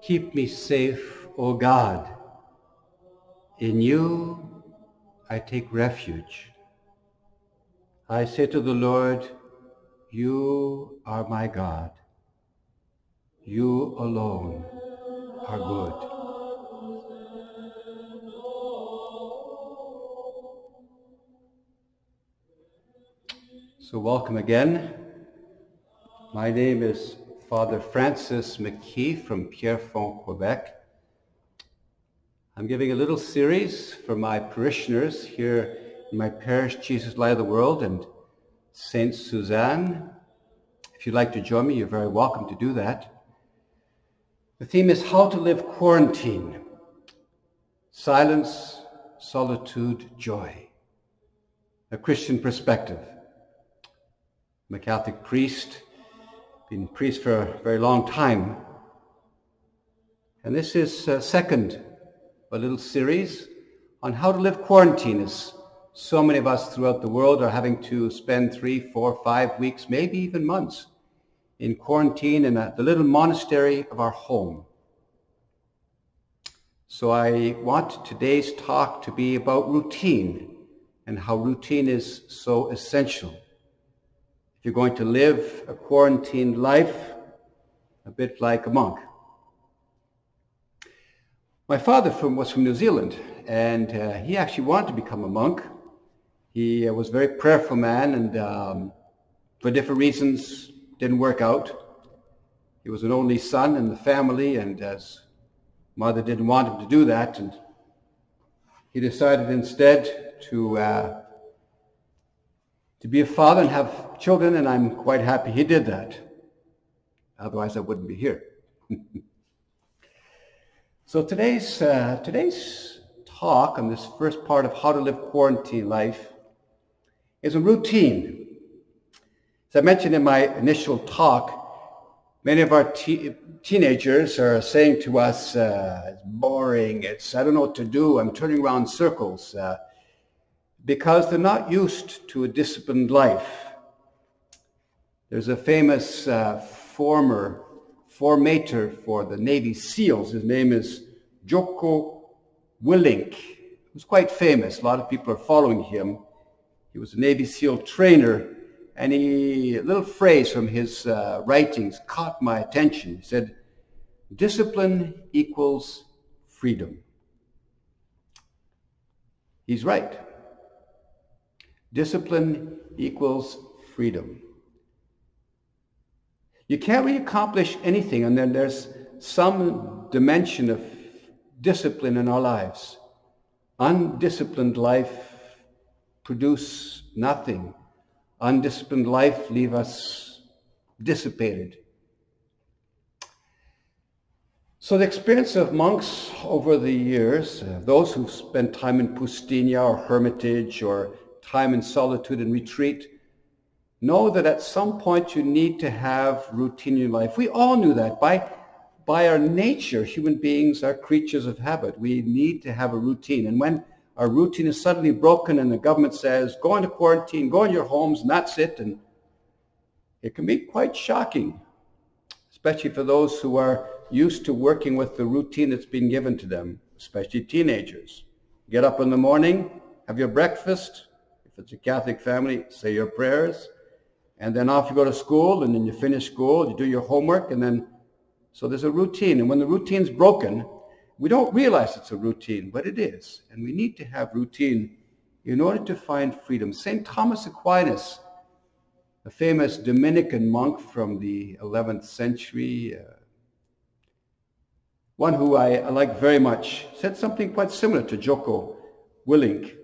Keep me safe, O God. In you I take refuge. I say to the Lord, you are my God. You alone are good. So welcome again. My name is Fr.Francis McKee from Pierrefonds, Quebec. I'm giving a little series for my parishioners here in my parish, Jesus Light of the World, and Saint Suzanne. If you'd like to join me, you're very welcome to do that. The theme is how to live quarantine. Silence, solitude, joy. A Christian perspective. I'm a Catholic priest, been a priest for a very long time. And this is second a little series on how to live quarantine, as so many of us throughout the world are having to spend 3, 4, 5 weeks, maybe even months in quarantine in the little monastery of our home. So I want today's talk to be about routine and how routine is so essential. If you're going to live a quarantined life, a bit like a monk. My father was from New Zealand, and he actually wanted to become a monk. He was a very prayerful man, and for different reasons, didn't work out. He was an only son in the family, and his mother didn't want him to do that, and he decided instead to be a father and have children, and I'm quite happy he did that. Otherwise, I wouldn't be here. So today's talk on this first part of how to live quarantine life is a routine. As I mentioned in my initial talk, many of our teenagers are saying to us, it's boring, I don't know what to do, I'm turning around circles, because they're not used to a disciplined life. There's a famous formator for the Navy SEALs. His name is Jocko Willink. He was quite famous. A lot of people are following him. He was a Navy SEAL trainer, and a little phrase from his writings caught my attention. He said, discipline equals freedom. He's right. Discipline equals freedom. You can't really accomplish anything, and then there's some dimension of discipline in our lives. Undisciplined life produce nothing. Undisciplined life leave us dissipated. So the experience of monks over the years, those who've spent time in pustinia or hermitage or time in solitude and retreat, know that at some point you need to have routine in your life. We all knew that. By our nature, human beings are creatures of habit. We need to have a routine. And when our routine is suddenly broken and the government says, go into quarantine, go in your homes, and that's it, and it can be quite shocking, especially for those who are used to working with the routine that's been given to them, especially teenagers. Get up in the morning, have your breakfast. If it's a Catholic family, say your prayers. And then off you go to school, and then you finish school, you do your homework, and then, so there's a routine. And when the routine's broken, we don't realize it's a routine, but it is. And we need to have routine in order to find freedom. St. Thomas Aquinas, a famous Dominican monk from the 11th century, one who I like very much, said something quite similar to Jocko Willink.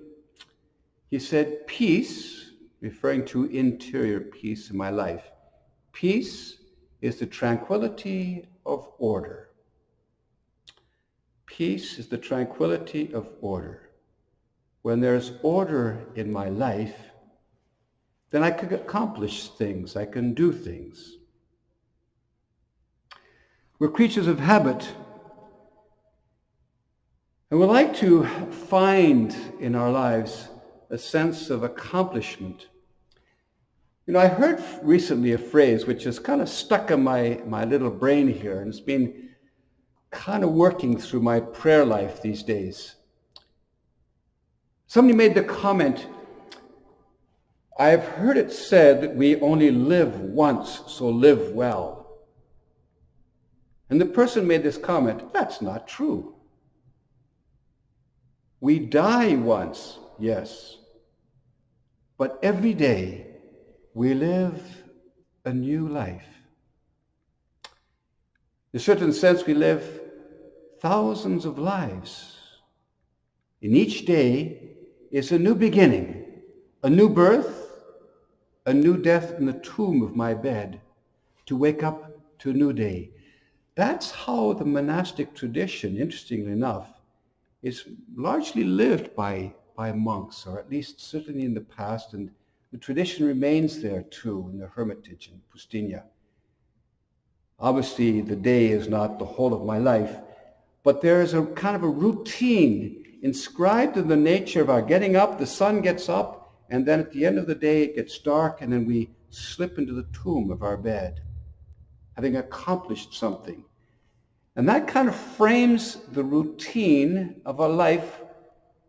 He said, peace, referring to interior peace in my life. Peace is the tranquility of order. Peace is the tranquility of order. When there's order in my life, then I can accomplish things, I can do things. We're creatures of habit. And we like to find in our lives a sense of accomplishment. You know, I heard recently a phrase which is kind of stuck in my little brain here, and it's been kind of working through my prayer life these days. Somebody made the comment, I've heard it said that we only live once, so live well. And the person made this comment, that's not true. We die once, yes, but every day we live a new life. In a certain sense, we live thousands of lives. In each day is a new beginning, a new birth, a new death in the tomb of my bed, to wake up to a new day. That's how the monastic tradition, interestingly enough, is largely lived by monks, or at least certainly in the past, and the tradition remains there too in the hermitage in Pustynia. Obviously, the day is not the whole of my life, but there is a kind of a routine inscribed in the nature of our getting up. The sun gets up, and then at the end of the day it gets dark, and then we slip into the tomb of our bed, having accomplished something. And that kind of frames the routine of a life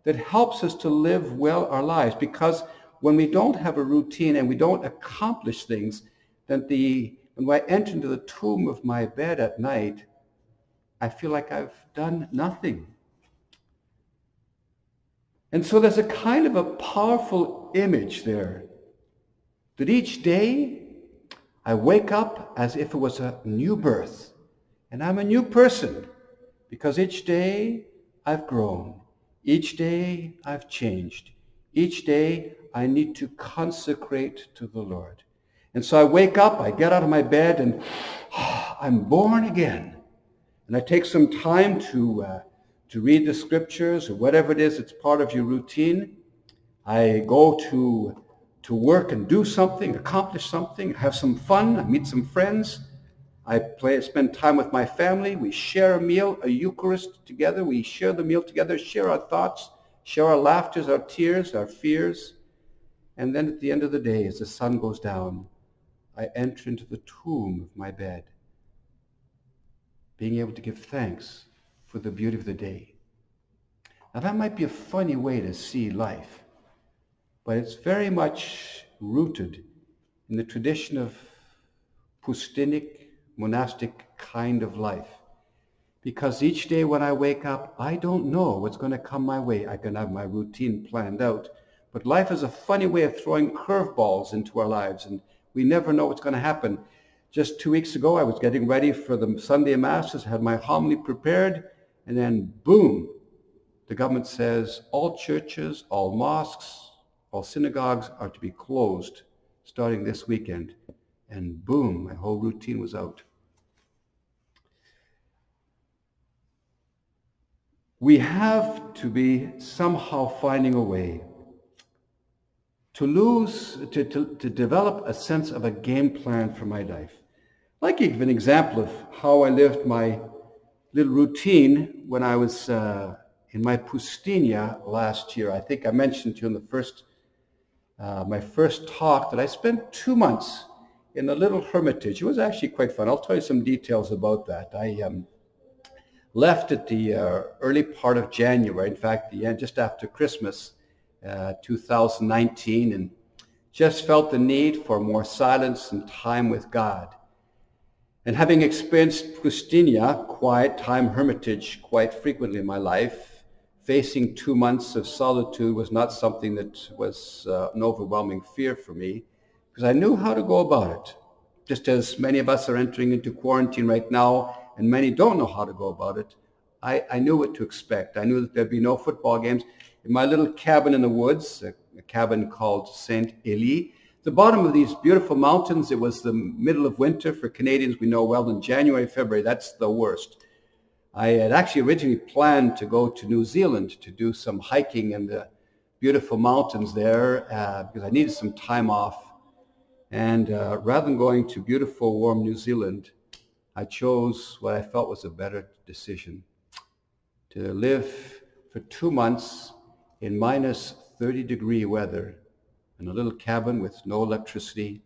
that helps us to live well our lives, because when we don't have a routine and we don't accomplish things, then when I enter into the tomb of my bed at night, I feel like I've done nothing. And so there's a kind of a powerful image there, that each day I wake up as if it was a new birth, and I'm a new person, because each day I've grown. Each day I've changed. Each day I need to consecrate to the Lord. And so I wake up, I get out of my bed, and I'm born again. And I take some time to read the scriptures, or whatever it is that's part of your routine. I go to work and do something, accomplish something, have some fun, I meet some friends. I spend time with my family. We share a meal, a Eucharist together. We share the meal together, share our thoughts, share our laughters, our tears, our fears. And then at the end of the day, as the sun goes down, I enter into the tomb of my bed, being able to give thanks for the beauty of the day. Now that might be a funny way to see life, but it's very much rooted in the tradition of Pustinic, monastic kind of life. Because each day when I wake up, I don't know what's going to come my way. I can have my routine planned out, but life is a funny way of throwing curveballs into our lives, and we never know what's going to happen. Just 2 weeks ago, I was getting ready for the Sunday Masses, had my homily prepared, and then boom, the government says all churches, all mosques, all synagogues are to be closed starting this weekend. And boom, my whole routine was out. We have to be somehow finding a way to develop a sense of a game plan for my life. I'd like to give an example of how I lived my little routine when I was in my Pustynia last year. I think I mentioned to you in my first talk that I spent 2 months in a little hermitage. It was actually quite fun. I'll tell you some details about that. I left at the early part of January, in fact, the end, just after Christmas, 2019, and just felt the need for more silence and time with God. And having experienced Pustynia, quiet time hermitage, quite frequently in my life, facing 2 months of solitude was not something that was an overwhelming fear for me, because I knew how to go about it. Just as many of us are entering into quarantine right now, and many don't know how to go about it, I knew what to expect. I knew that there'd be no football games. In my little cabin in the woods, a cabin called St. Elie, the bottom of these beautiful mountains, it was the middle of winter for Canadians. We know well in January, February, that's the worst. I had actually originally planned to go to New Zealand to do some hiking in the beautiful mountains there because I needed some time off. And rather than going to beautiful, warm New Zealand, I chose what I felt was a better decision, to live for 2 months in minus 30-degree weather in a little cabin with no electricity,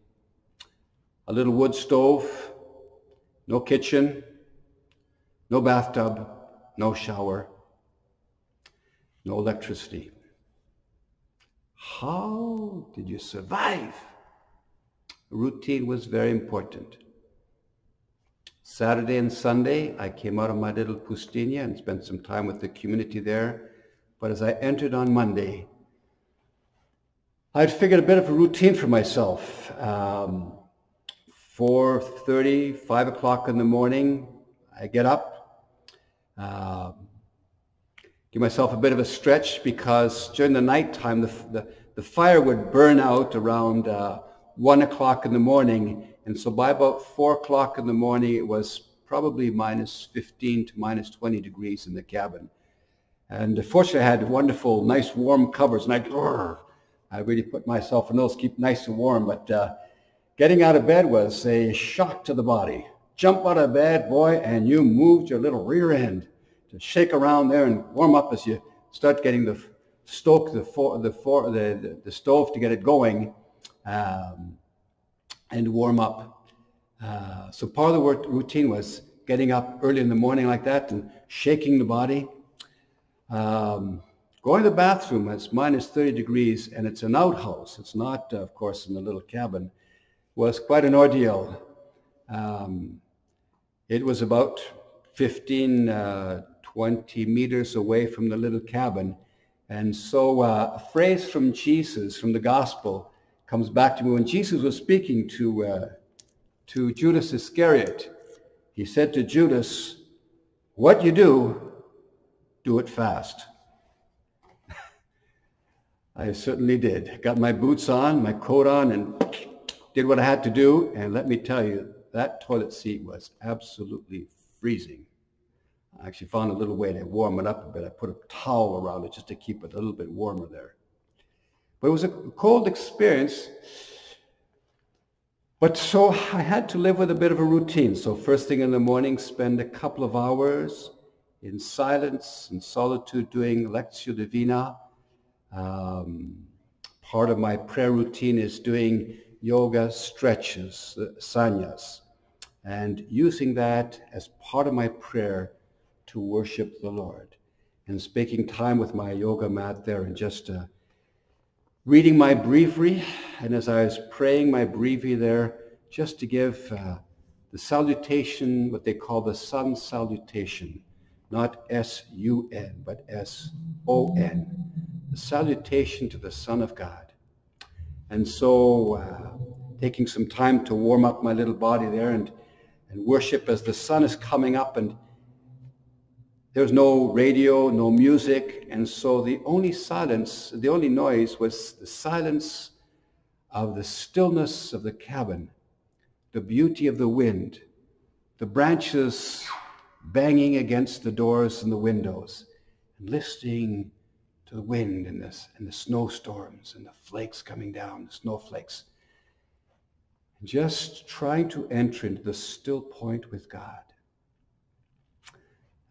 a little wood stove, no kitchen, no bathtub, no shower, no electricity. How did you survive? Routine was very important. Saturday and Sunday, I came out of my little pustinia and spent some time with the community there. But as I entered on Monday, I'd figured a bit of a routine for myself. 4:30, 5 o'clock in the morning, I get up, give myself a bit of a stretch, because during the nighttime, the fire would burn out around 1 o'clock in the morning. And so by about 4 o'clock in the morning, it was probably minus 15 to minus 20 degrees in the cabin. And fortunately, I had wonderful, nice, warm covers. And I really put myself in those, keep nice and warm. But getting out of bed was a shock to the body. Jump out of bed, boy, and you moved your little rear end to shake around there and warm up as you start getting the stove to get it going. And warm up. So part of the routine was getting up early in the morning like that and shaking the body. Going to the bathroom, it's minus 30 degrees and it's an outhouse. It's not, of course, in the little cabin. Was quite an ordeal. It was about 15, 20 meters away from the little cabin. And so a phrase from Jesus, from the gospel, comes back to me when Jesus was speaking to Judas Iscariot. He said to Judas, "What you do it fast." I certainly did. Got my boots on, my coat on, and did what I had to do. And let me tell you, that toilet seat was absolutely freezing. I actually found a little way to warm it up a bit. I put a towel around it just to keep it a little bit warmer there. But it was a cold experience. But so I had to live with a bit of a routine. So first thing in the morning, spend a couple of hours in silence and solitude doing Lectio Divina. Part of my prayer routine is doing yoga stretches, sanyas, and using that as part of my prayer to worship the Lord. And speaking time with my yoga mat there and just reading my breviary, and as I was praying my breviary there, just to give the salutation, what they call the sun salutation, not S-U-N, but S-O-N, the salutation to the Son of God. And so taking some time to warm up my little body there and worship as the sun is coming up, and there's no radio, no music, and so the only silence, the only noise was the silence of the stillness of the cabin, the beauty of the wind, the branches banging against the doors and the windows, and listening to the wind and the snowstorms and the flakes coming down, the snowflakes, and just trying to enter into the still point with God.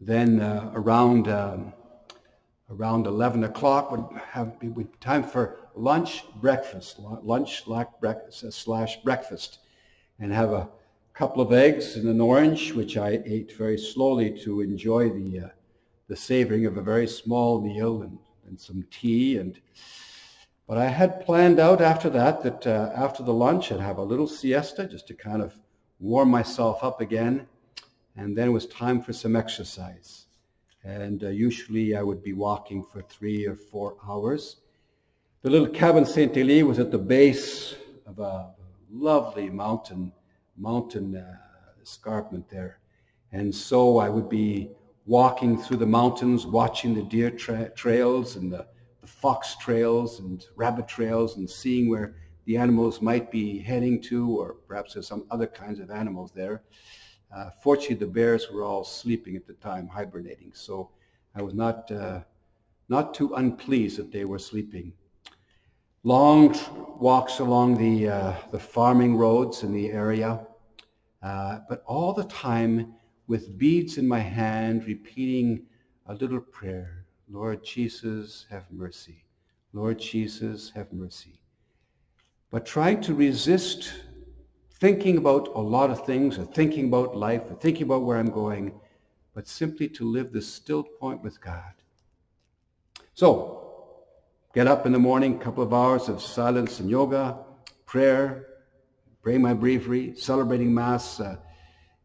Then around 11 o'clock would be time for lunch slash breakfast, and have a couple of eggs and an orange, which I ate very slowly to enjoy the savoring of a very small meal, and some tea. But I had planned out after that after the lunch I'd have a little siesta just to kind of warm myself up again. And then it was time for some exercise. And usually I would be walking for 3 or 4 hours. The little cabin St. Elie was at the base of a lovely mountain escarpment there. And so I would be walking through the mountains, watching the deer trails and the fox trails and rabbit trails, and seeing where the animals might be heading to, or perhaps there's some other kinds of animals there. Fortunately, the bears were all sleeping at the time, hibernating, so I was not too unpleased that they were sleeping. Long walks along the farming roads in the area, but all the time with beads in my hand, repeating a little prayer. Lord Jesus, have mercy. Lord Jesus, have mercy. But trying to resist thinking about a lot of things, or thinking about life, or thinking about where I'm going, but simply to live this still point with God. So, get up in the morning, a couple of hours of silence and yoga, prayer, pray my breviary, celebrating Mass,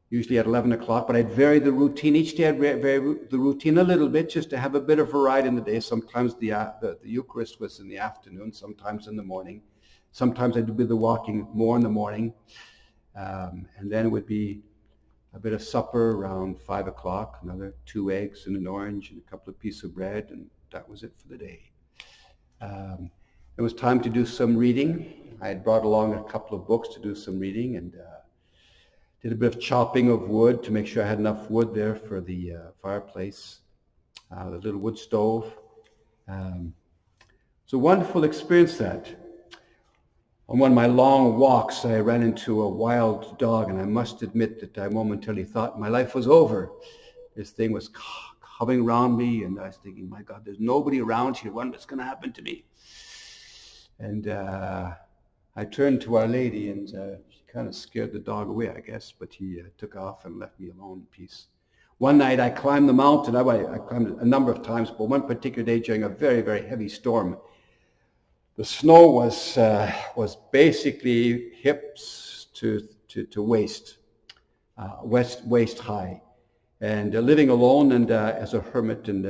usually at 11 o'clock, but I'd vary the routine. Each day I'd vary the routine a little bit just to have a bit of variety in the day. Sometimes the Eucharist was in the afternoon, sometimes in the morning. Sometimes I'd do the walking more in the morning. And then it would be a bit of supper around 5 o'clock, another 2 eggs and an orange and a couple of pieces of bread, and that was it for the day. It was time to do some reading. I had brought along a couple of books to do some reading, and did a bit of chopping of wood to make sure I had enough wood there for the fireplace, the little wood stove. It's a wonderful experience that. On one of my long walks, I ran into a wild dog, and I must admit that I momentarily thought my life was over. This thing was hovering around me, and I was thinking, my God, there's nobody around here. What's going to happen to me? And I turned to Our Lady, and she kind of scared the dog away, I guess, but he took off and left me alone in peace. One night I climbed the mountain. I climbed a number of times, but one particular day during a very, very heavy storm, the snow was basically hips to waist, waist high. And living alone and as a hermit and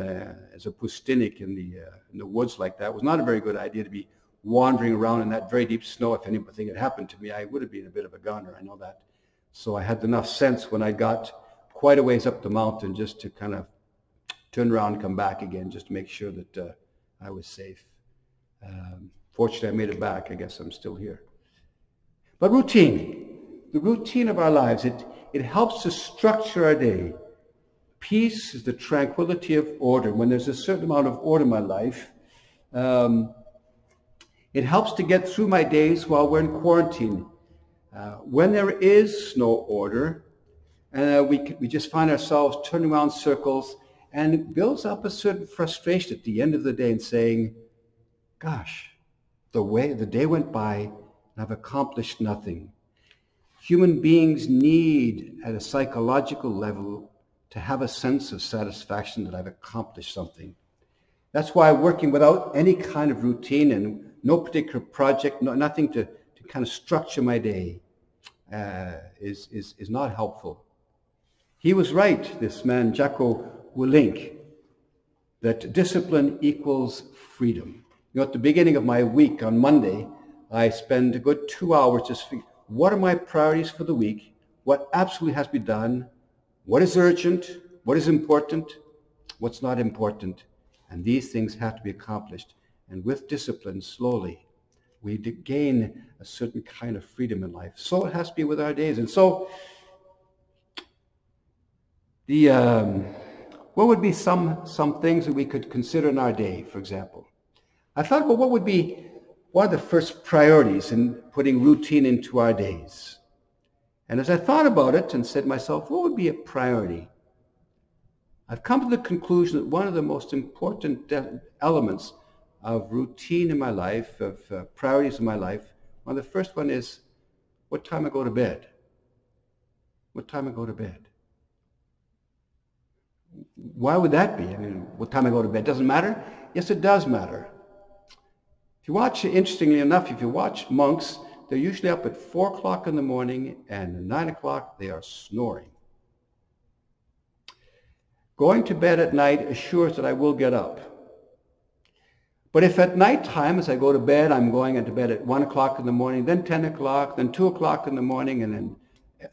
as a pustinik in the woods like that was not a very good idea to be wandering around in that very deep snow. If anything had happened to me, I would have been a bit of a goner, I know that. So I had enough sense when I got quite a ways up the mountain just to kind of turn around and come back again, just to make sure that I was safe. Fortunately, I made it back. I guess I'm still here. But routine, the routine of our lives, it helps to structure our day. Peace is the tranquility of order. When there's a certain amount of order in my life, it helps to get through my days while we're in quarantine. When there is no order, we just find ourselves turning around circles, and it builds up a certain frustration at the end of the day and saying, gosh, the day went by and I've accomplished nothing. Human beings need, at a psychological level, to have a sense of satisfaction that I've accomplished something. That's why working without any kind of routine and no particular project, nothing to kind of structure my day is not helpful. He was right, this man, Jocko Willink, that discipline equals freedom. You know, at the beginning of my week on Monday, I spend a good 2 hours just thinking, what are my priorities for the week? What absolutely has to be done? What is urgent? What is important? What's not important? And these things have to be accomplished. And with discipline, slowly, we gain a certain kind of freedom in life. So it has to be with our days. And so, what would be some things that we could consider in our day, for example? I thought about what are the first priorities in putting routine into our days. And as I thought about it and said to myself, what would be a priority? I've come to the conclusion that one of the most important elements of routine in my life, of priorities in my life, well, the first one is what time I go to bed. What time I go to bed. Why would that be? I mean, what time I go to bed doesn't matter? Yes, it does matter. If you watch, interestingly enough, if you watch monks, they're usually up at 4 o'clock in the morning, and at 9 o'clock they are snoring. Going to bed at night assures that I will get up. But if at night time, as I go to bed, I'm going into bed at 1 o'clock in the morning, then 10 o'clock, then 2 o'clock in the morning, and then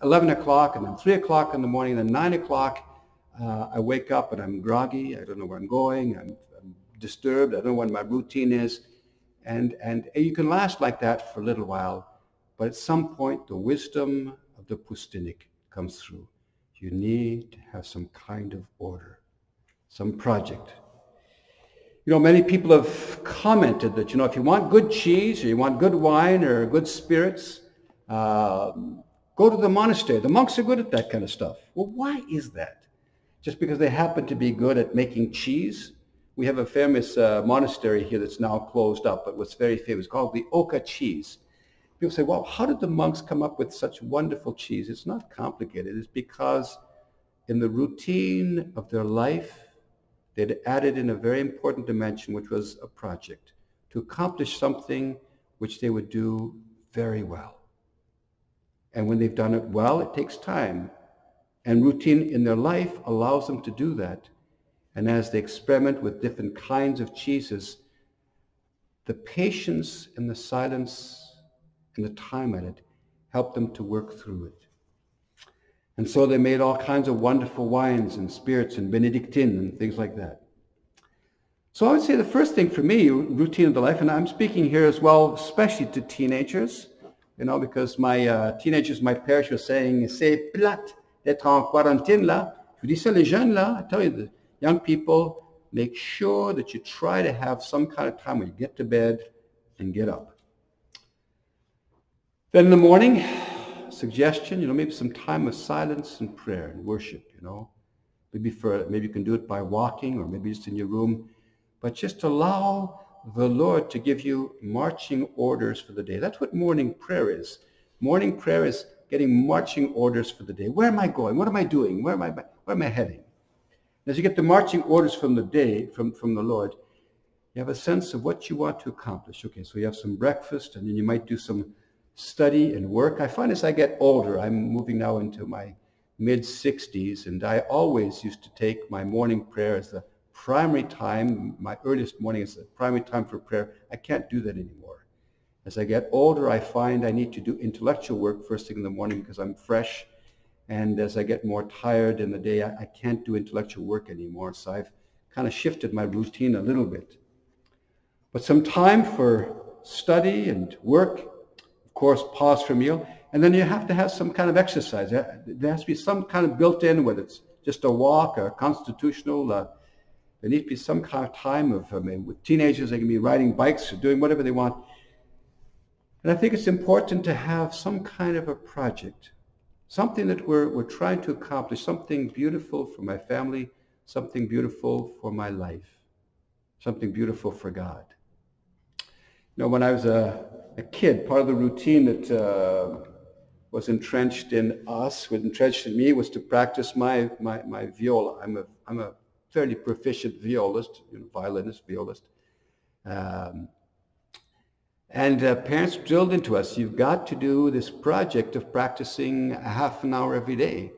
11 o'clock, and then 3 o'clock in the morning, and then 9 o'clock, I wake up and I'm groggy. I don't know where I'm going. I'm disturbed. I don't know what my routine is. And you can last like that for a little while, but at some point the wisdom of the pustinik comes through. You need to have some kind of order, some project. You know, many people have commented that, you know, if you want good cheese or you want good wine or good spirits, go to the monastery. The monks are good at that kind of stuff. Well, why is that? Just because they happen to be good at making cheese? We have a famous monastery here that's now closed up, but was very famous, called the Oka cheese. People say, well, how did the monks come up with such wonderful cheese? It's not complicated. It's because in the routine of their life, they'd added in a very important dimension, which was a project, to accomplish something which they would do very well. And when they've done it well, it takes time. And routine in their life allows them to do that. And as they experiment with different kinds of cheeses, the patience and the silence and the time at it help them to work through it. And so they made all kinds of wonderful wines and spirits and Benedictine and things like that. So I would say the first thing for me, routine of the life, and I'm speaking here as well, especially to teenagers, because my teenagers, my parish was saying, c'est plate d'être en quarantaine là. Je vous dis ça, les jeunes là, I tell you, the young people, make sure that you try to have some kind of time where you get to bed and get up. Then in the morning, suggestion, maybe some time of silence and prayer and worship, Maybe you can do it by walking or maybe just in your room, but just allow the Lord to give you marching orders for the day. That's what morning prayer is. Morning prayer is getting marching orders for the day. Where am I going? What am I doing? Where am I heading? As you get the marching orders from the day, from the Lord, you have a sense of what you want to accomplish. Okay, so you have some breakfast, and then you might do some study and work. I find as I get older, I'm moving now into my mid-60s, and I always used to take my morning prayer as the primary time. My earliest morning is the primary time for prayer. I can't do that anymore. As I get older, I find I need to do intellectual work first thing in the morning because I'm fresh. And as I get more tired in the day, I can't do intellectual work anymore. So I've kind of shifted my routine a little bit. But some time for study and work, of course, pause for meal. And then you have to have some kind of exercise. There has to be some kind of built-in, whether it's just a walk or constitutional. There needs to be some kind of time of, with teenagers, they can be riding bikes or doing whatever they want. And I think it's important to have some kind of a project. Something that we're trying to accomplish, something beautiful for my family, something beautiful for my life, something beautiful for God. When I was a kid, part of the routine that was entrenched in us, was entrenched in me, was to practice my viola. I'm a fairly proficient violist, violinist, violist. And parents drilled into us, you've got to do this project of practicing a half an hour every day.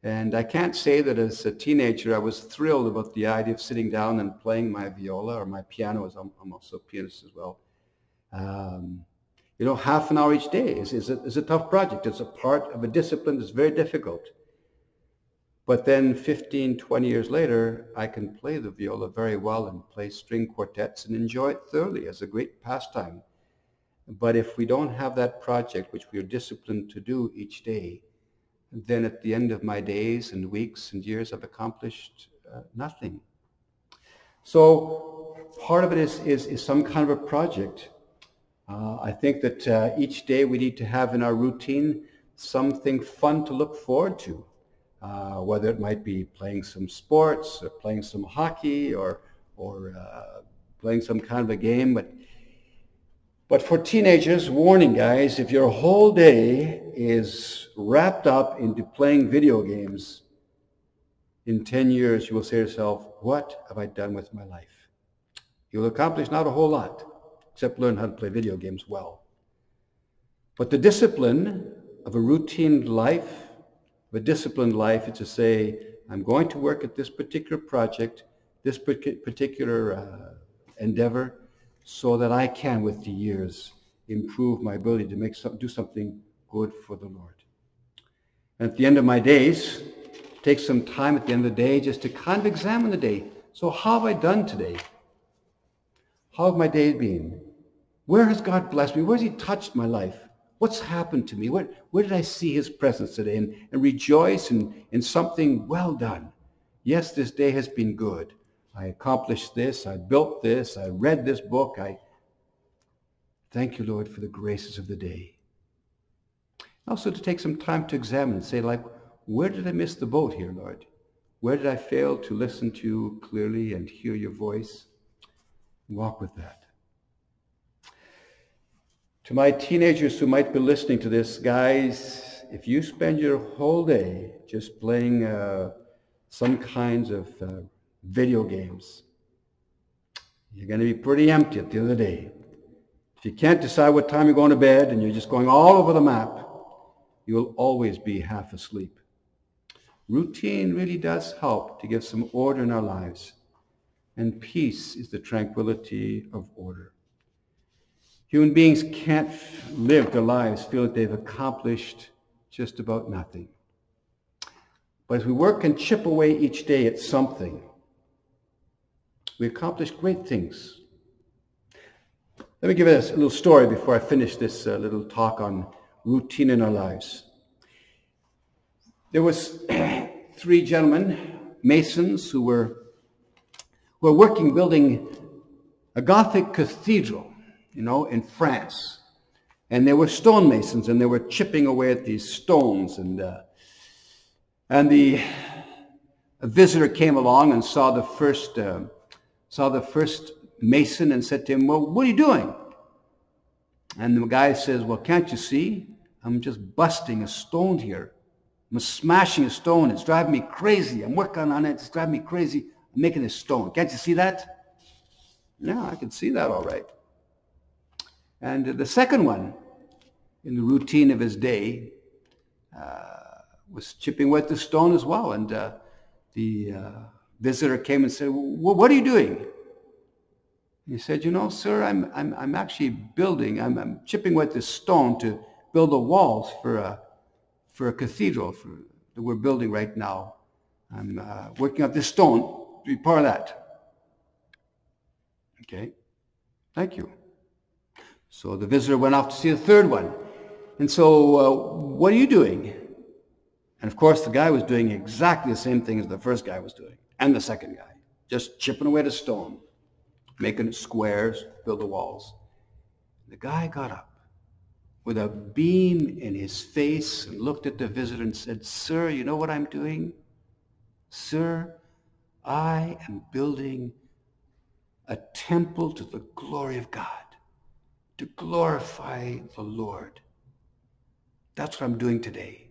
And I can't say that as a teenager I was thrilled about the idea of sitting down and playing my viola or my piano, as I'm also a pianist as well. Half an hour each day is a tough project. It's a part of a discipline that's very difficult. But then 15, 20 years later, I can play the viola very well and play string quartets and enjoy it thoroughly as a great pastime. But if we don't have that project, which we are disciplined to do each day, then at the end of my days and weeks and years, I've accomplished nothing. So part of it is some kind of a project. I think that each day we need to have in our routine something fun to look forward to, whether it might be playing some sports or playing some hockey or playing some kind of a game. But for teenagers, warning guys, if your whole day is wrapped up into playing video games, in 10 years you will say to yourself, what have I done with my life? You'll accomplish not a whole lot, except learn how to play video games well. But the discipline of a routine life, of a disciplined life, is to say, I'm going to work at this particular project, this particular endeavor, so that I can, with the years, improve my ability to do something good for the Lord. And at the end of my days, take some time at the end of the day just to kind of examine the day. So how have I done today? How have my day been? Where has God blessed me? Where has He touched my life? What's happened to me? Where did I see His presence today? And rejoice in something well done. Yes, this day has been good. I accomplished this, I built this, I read this book. I thank you, Lord, for the graces of the day. Also to take some time to examine and say, where did I miss the boat here, Lord? Where did I fail to listen to you clearly and hear your voice? Walk with that. To my teenagers who might be listening to this, guys, if you spend your whole day just playing some kinds of video games, you're going to be pretty empty at the end of the day. If you can't decide what time you're going to bed and you're just going all over the map, you will always be half asleep. Routine really does help to give some order in our lives, and peace is the tranquility of order. Human beings can't live their lives feeling that they've accomplished just about nothing. But as we work and chip away each day at something, we accomplish great things. Let me give us a little story before I finish this little talk on routine in our lives. There was three gentlemen, masons, who were working building a Gothic cathedral, in France. And they were stonemasons, and they were chipping away at these stones. And a visitor came along and saw the first mason and said to him, "Well, what are you doing?" And the guy says, "Well, can't you see? I'm just busting a stone here. I'm smashing a stone. It's driving me crazy. I'm working on it. It's driving me crazy. I'm making a stone. Can't you see that?" "Yeah, I can see that all right." And the second one, in the routine of his day, was chipping away at the stone as well. And the visitor came and said, "Well, what are you doing?" He said, "Sir, I'm actually building. I'm chipping away at this stone to build the walls for a cathedral that we're building right now. I'm working on this stone to be part of that." "Okay, thank you." So the visitor went off to see the third one. And so, "What are you doing?" And of course, the guy was doing exactly the same thing as the first guy was doing, and the second guy, just chipping away the stone, making squares, build the walls. The guy got up with a beam in his face and looked at the visitor and said, "Sir, you know what I'm doing? Sir, I am building a temple to the glory of God, to glorify the Lord. That's what I'm doing today.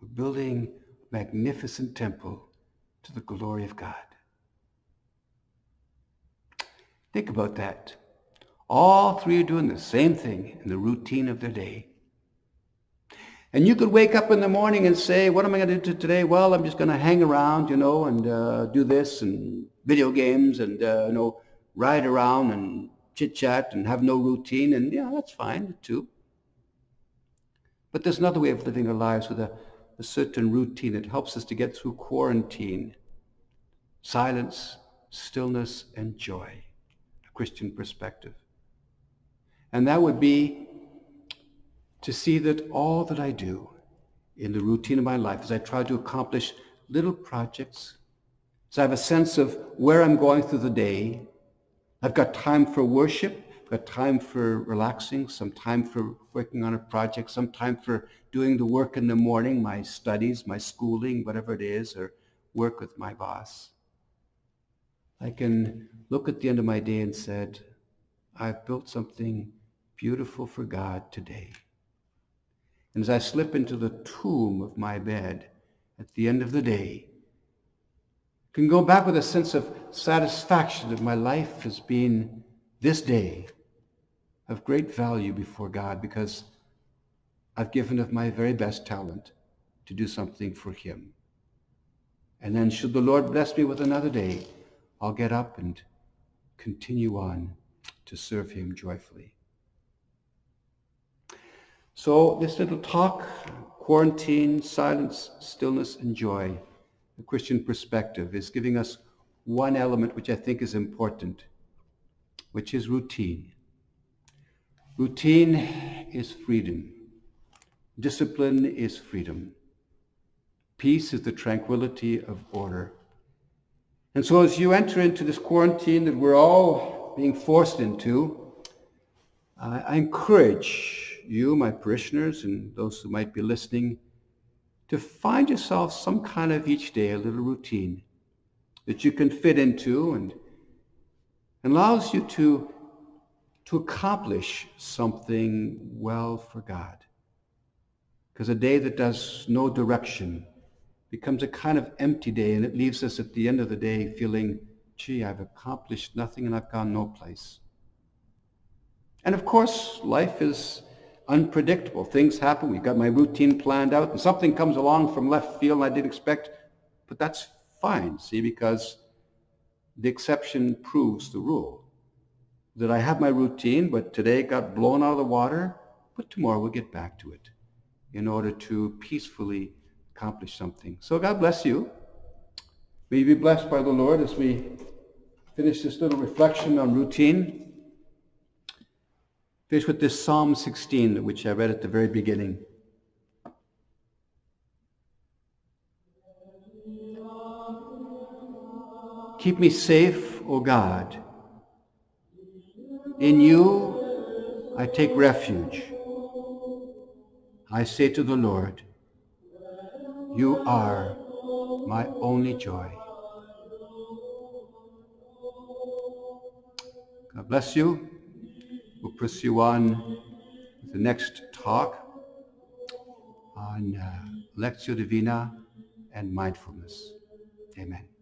We're building a magnificent temple to the glory of God." Think about that. All three are doing the same thing in the routine of their day. And you could wake up in the morning and say, "What am I going to do today?" "Well, I'm just going to hang around, and do this and video games and, ride around and chit-chat and have no routine." And yeah, that's fine too. But there's another way of living our lives with a certain routine that helps us to get through quarantine. Silence, stillness, and joy. A Christian perspective. And that would be to see that all that I do in the routine of my life, as I try to accomplish little projects, as I have a sense of where I'm going through the day, I've got time for worship, I've got time for relaxing, some time for working on a project, some time for doing the work in the morning, my studies, my schooling, whatever it is, or work with my boss. I can look at the end of my day and said, I've built something beautiful for God today. And as I slip into the tomb of my bed at the end of the day, I can go back with a sense of satisfaction that my life has been this day of great value before God, because I've given of my very best talent to do something for Him. And then should the Lord bless me with another day, I'll get up and continue on to serve Him joyfully. So this little talk, quarantine, silence, stillness, and joy, the Christian perspective, is giving us one element which I think is important, which is routine. Routine is freedom. Discipline is freedom. Peace is the tranquility of order. And so as you enter into this quarantine that we're all being forced into, I encourage you, my parishioners, and those who might be listening, to find yourself some kind of each day a little routine that you can fit into and allows you to accomplish something well for God. Because a day that does no direction becomes a kind of empty day, and it leaves us at the end of the day feeling, gee, I've accomplished nothing and I've gone no place. And of course, life is unpredictable. Things happen. We've got my routine planned out, and something comes along from left field I didn't expect. But that's fine, see, because the exception proves the rule. That I have my routine, but today got blown out of the water, but tomorrow we'll get back to it in order to peacefully accomplish something. So God bless you. May you be blessed by the Lord as we finish this little reflection on routine. Finish with this Psalm 16, which I read at the very beginning. Keep me safe, O God. In you I take refuge. I say to the Lord, you are my only joy. God bless you. We'll pursue on with the next talk on Lectio Divina and mindfulness. Amen.